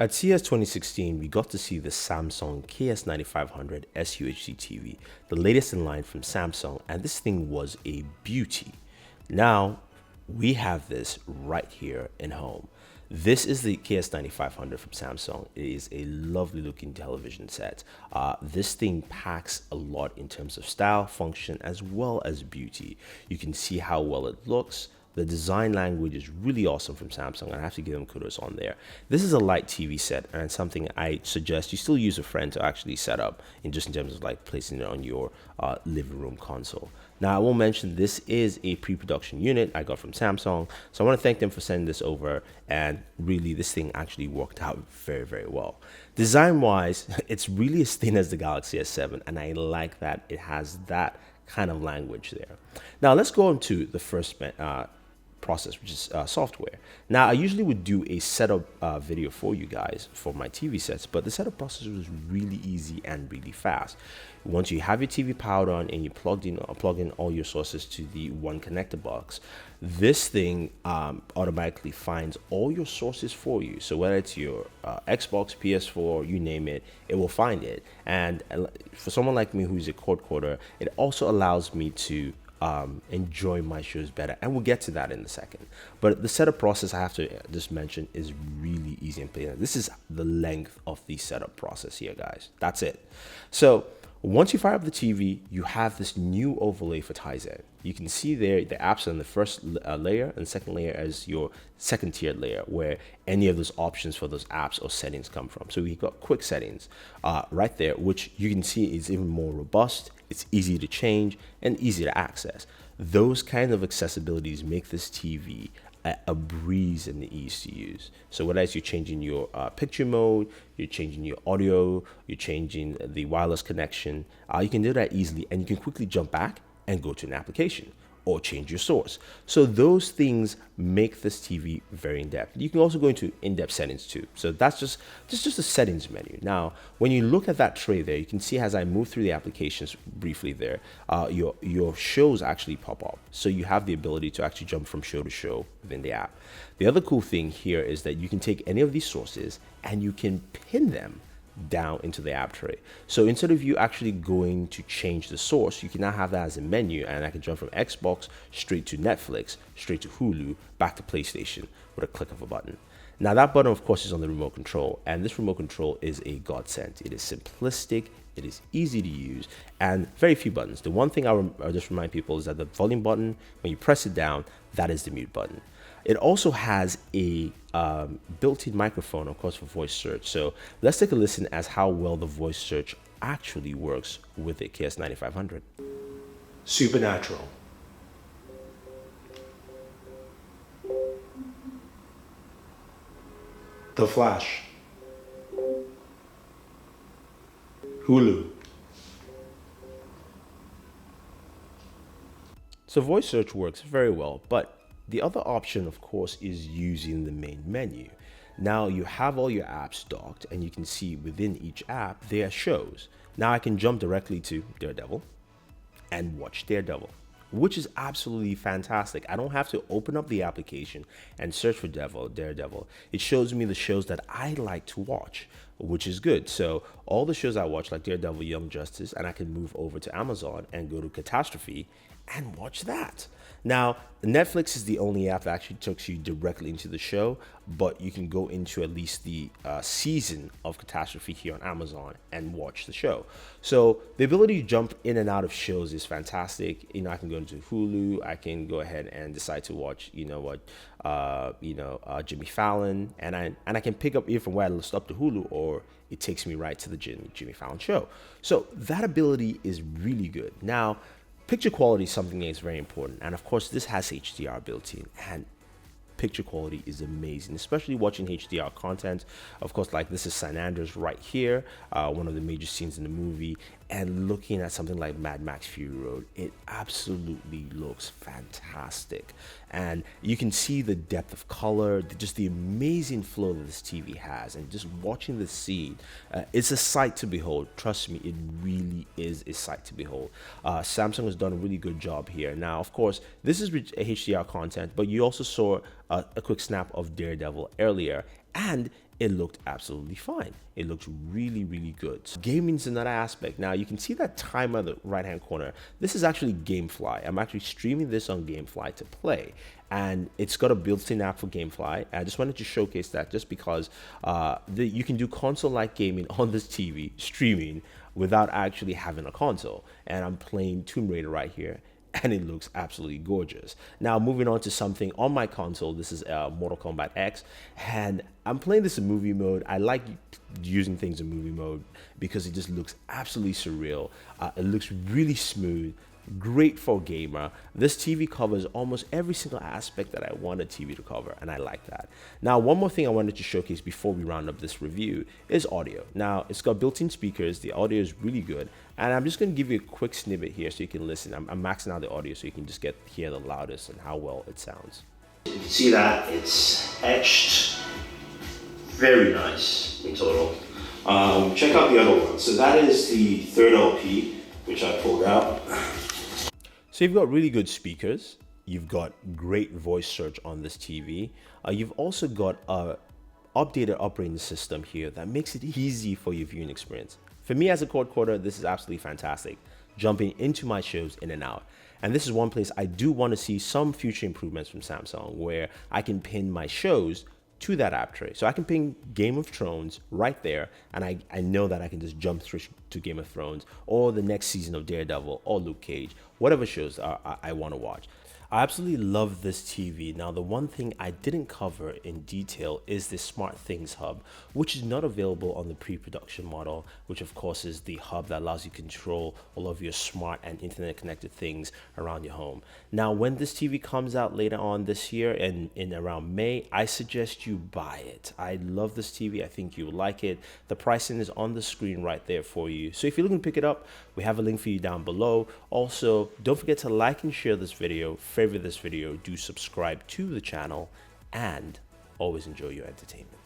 At CES 2016, we got to see the Samsung KS9500 SUHD TV, the latest in line from Samsung, and this thing was a beauty. Now, we have this right here in home. This is the KS9500 from Samsung. It is a lovely looking television set. This thing packs a lot in terms of style, function, as well as beauty. You can see how well it looks. The design language is really awesome from Samsung, and I have to give them kudos on there. This is a light TV set, and it's something I suggest you still use a friend to actually set up in terms of like placing it on your living room console. Now, I will mention this is a pre-production unit I got from Samsung, so I want to thank them for sending this over, and really this thing actually worked out very, very well. Design-wise, it's really as thin as the Galaxy S7, and I like that it has that kind of language there. Now, let's go into the first process, which is software. Now, I usually would do a setup video for you guys for my TV sets, but the setup process was really easy and really fast. Once you have your TV powered on and you plug in all your sources to the one connector box, this thing automatically finds all your sources for you. So whether it's your Xbox, PS4, you name it, it will find it. And for someone like me who's a cord quarter, it also allows me to enjoy my shows better, and we'll get to that in a second. But the setup process, I have to just mention, is really easy and plain. This is the length of the setup process here, guys. That's it. So once you fire up the TV, you have this new overlay for Tizen. You can see there the apps on the first layer, and second layer as your second tiered layer, where any of those options for those apps or settings come from. So we've got quick settings right there, which you can see is even more robust. It's easy to change and easy to access. Those kind of accessibilities make this TV a breeze and the ease to use. So whether it's you're changing your picture mode, you're changing your audio, you're changing the wireless connection, you can do that easily, and you can quickly jump back and go to an application or change your source. So those things make this TV very in-depth. You can also go into in-depth settings too. So that's just a settings menu. Now, when you look at that tray there, you can see as I move through the applications briefly there, your shows actually pop up. So you have the ability to actually jump from show to show within the app. The other cool thing here is that you can take any of these sources and you can pin them down into the app tray. So instead of you actually going to change the source, you can now have that as a menu, and I can jump from Xbox straight to Netflix, straight to Hulu, back to PlayStation with a click of a button. Now that button, of course, is on the remote control, and this remote control is a godsend. It is simplistic, it is easy to use, and very few buttons. The one thing I'll just remind people is that the volume button, when you press it down, that is the mute button. It also has a built-in microphone, of course, for voice search. So let's take a listen as how well the voice search actually works with the KS9500. Supernatural. The Flash. Hulu. So voice search works very well, but the other option, of course, is using the main menu. Now you have all your apps docked, and you can see within each app there are shows. Now I can jump directly to Daredevil and watch Daredevil, which is absolutely fantastic. I don't have to open up the application and search for Daredevil. It shows me the shows that I like to watch, which is good. So all the shows I watch, like Daredevil, Young Justice, and I can move over to Amazon and go to Catastrophe and watch that. Now, Netflix is the only app that actually takes you directly into the show, but you can go into at least the season of Catastrophe here on Amazon and watch the show. So the ability to jump in and out of shows is fantastic. I can go into Hulu. I can go ahead and decide to watch, Jimmy Fallon, and I can pick up either from where I stopped to Hulu, or it takes me right to the Jimmy Fallon show. So that ability is really good. Now, picture quality is something that is very important, and of course this has HDR built in, and picture quality is amazing, especially watching HDR content. Of course, like this is San Andreas right here, one of the major scenes in the movie, and looking at something like Mad Max Fury Road, it absolutely looks fantastic. And you can see the depth of color, just the amazing flow that this TV has, and just watching the scene, it's a sight to behold. Trust me, it really is a sight to behold. Samsung has done a really good job here. Now, of course, this is HDR content, but you also saw a quick snap of Daredevil earlier, and it looked absolutely fine. It looked really, really good. So gaming's another aspect. Now you can see that timer in the right hand corner. This is actually GameFly. I'm actually streaming this on GameFly to play, and it's got a built-in app for GameFly. I just wanted to showcase that just because you can do console-like gaming on this TV streaming without actually having a console. And I'm playing Tomb Raider right here, and it looks absolutely gorgeous. Now moving on to something on my console, this is Mortal Kombat X, and I'm playing this in movie mode. I like using things in movie mode because it just looks absolutely surreal. It looks really smooth, great for a gamer. This TV covers almost every single aspect that I want a TV to cover, and I like that. Now, one more thing I wanted to showcase before we round up this review is audio. Now, it's got built-in speakers. The audio is really good, and I'm just going to give you a quick snippet here so you can listen. I'm maxing out the audio so you can just hear the loudest and how well it sounds. You can see that it's etched very nice in total. Check out the other one. So that is the third LP, which I pulled out. So you've got really good speakers, you've got great voice search on this TV, you've also got a updated operating system here that makes it easy for your viewing experience. For me as a cord quarter, this is absolutely fantastic, jumping into my shows in and out. And this is one place I do want to see some future improvements from Samsung, where I can pin my shows to that app tray. So I can ping Game of Thrones right there, and I know that I can just jump through to Game of Thrones or the next season of Daredevil or Luke Cage, whatever shows I want to watch. I absolutely love this TV. Now, the one thing I didn't cover in detail is the Smart Things hub, which is not available on the pre-production model, which of course is the hub that allows you to control all of your smart and internet connected things around your home. Now, when this TV comes out later on this year and in around May, I suggest you buy it. I love this TV. I think you'll like it. The pricing is on the screen right there for you. So if you're looking to pick it up, we have a link for you down below. Also, don't forget to like and share this video, favorite this video, do subscribe to the channel, and always enjoy your entertainment.